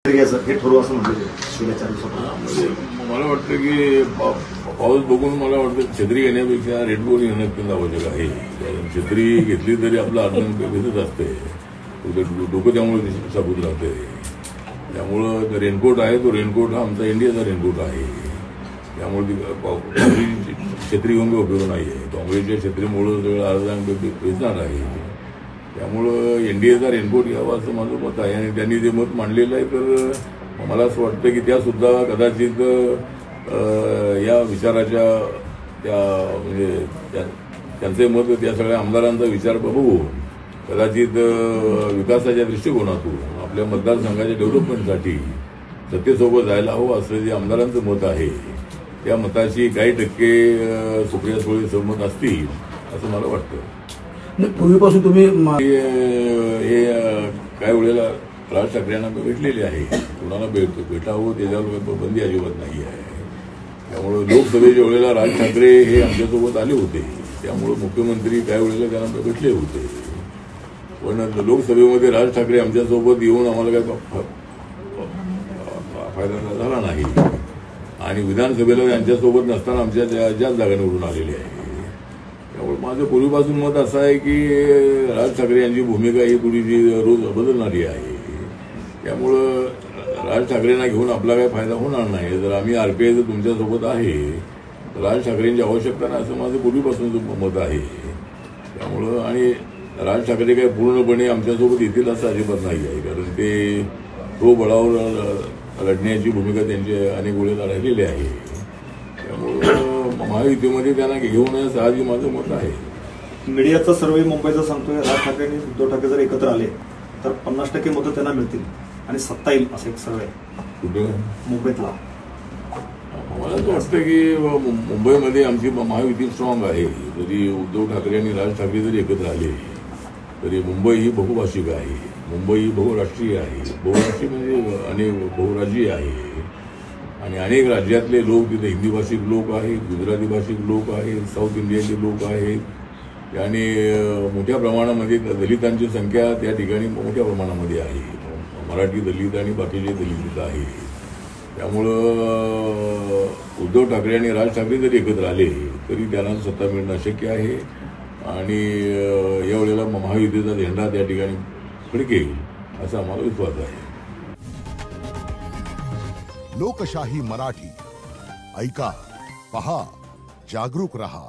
हे ठरवू असं म्हटलं गेल्या 4 दिवसापूर्वी. म्हणजे मला वाटतं की पाऊस बघून मला वाटतं छत्री घेण्यापेक्षा रेनकोट घेणं अत्यंत आवश्यक आहे. कारण छत्री घेतली तरी आपलं आर्धन भिजत असते, डोकं त्यामुळे साबूत राहते. त्यामुळं रेनकोट आहे, तो रेनकोट हा आमचा इंडियाचा रेनकोट आहे. त्यामुळे छत्री घेऊन काही उपयोग नाही आहे. काँग्रेसच्या छत्रीमुळं सगळं अर्धांग भिजणार आहे. त्यामुळं एनडीएचा रेनकोट घ्यावा असं माझं मत आहे. आणि त्यांनी जे मत मांडलेलं आहे तर मला असं वाटतं की त्यासुद्धा कदाचित या विचाराच्या त्या म्हणजे त्यांचे मत त्या सगळ्या आमदारांचा विचार बघून कदाचित विकासाच्या दृष्टिकोनातून आपल्या मतदारसंघाच्या डेव्हलपमेंटसाठी सत्तेसोबत जायला हवं असं जे आमदारांचं मत आहे त्या मताशी काही टक्के सुप्रिया सुळे सहमत असतील असं मला वाटतं. पूर्वीपासून तुम्ही हे काही वेळेला राज ठाकरेंना भेटलेले आहे. कुणाला भेटावं त्याच्यावर बंदी अजिबात नाही आहे. त्यामुळं लोकसभेच्या वेळेला राज ठाकरे हे आमच्यासोबत आले होते. त्यामुळं मुख्यमंत्री काही वेळेला त्यांना भेटले होते. पण लोकसभेमध्ये राज ठाकरे आमच्यासोबत येऊन आम्हाला काही फायदा झाला नाही. आणि विधानसभेला त्यांच्यासोबत नसताना आमच्या ज्याच जागा निवडून आलेली आहे. त्यामुळे माझं पूर्वीपासून मत असं आहे की राज ठाकरे यांची भूमिका ही पुढची रोज बदलणारी आहे. त्यामुळं राज ठाकरेंना घेऊन आपला काही फायदा होणार नाही. जर आम्ही आरपीआय जर तुमच्यासोबत आहे तर राज ठाकरेंची आवश्यकता नाही असं माझं पूर्वीपासूनचं मत आहे. त्यामुळं आणि राज ठाकरे काही पूर्णपणे आमच्यासोबत येतील असं अजिबात नाही आहे. कारण ते तो बळावर लढण्याची भूमिका त्यांची अनेक वेळेला राहिलेली आहे. त्यामुळं महायुतीमध्ये त्यांना घेऊन येण्याचं आधी माझं मत आहे. मीडियाचा सर्वे मुंबईचा सांगतोय राज ठाकरे आणि उद्धव ठाकरे जर एकत्र आले तर 50% मतं त्यांना मिळतील आणि सत्ता येईल असं एक सर्वे कुठं मुंबईतला. मला असं वाटतं की मुंबईमध्ये आमची महायुती स्ट्रॉंग आहे. जरी उद्धव ठाकरे आणि राज ठाकरे जरी एकत्र आले तरी मुंबई ही बहुभाषिक आहे. मुंबई ही बहुराष्ट्रीय आहे. बहुराष्ट्रीय म्हणजे अनेक बहुराज्यीय आहे. आणि अनेक राज्यातले लोक तिथे हिंदी भाषिक लोक आहेत, गुजराती भाषिक लोक आहेत, साऊथ इंडियनचे लोक आहेत. आणि मोठ्या प्रमाणामध्ये दलितांची संख्या त्या ठिकाणी मोठ्या प्रमाणामध्ये आहे. मराठी दलित आणि बाकीचे दलित आहे. त्यामुळं उद्धव ठाकरे आणि राज ठाकरे जरी एकत्र आले तरी त्यांना सत्ता मिळणं शक्य आहे. आणि यावेळेला महायुतीचा झेंडा त्या ठिकाणी फडकेल असा आम्हाला विश्वास आहे. लोकशाही मराठी ऐका, पहा, जागरूक रहा.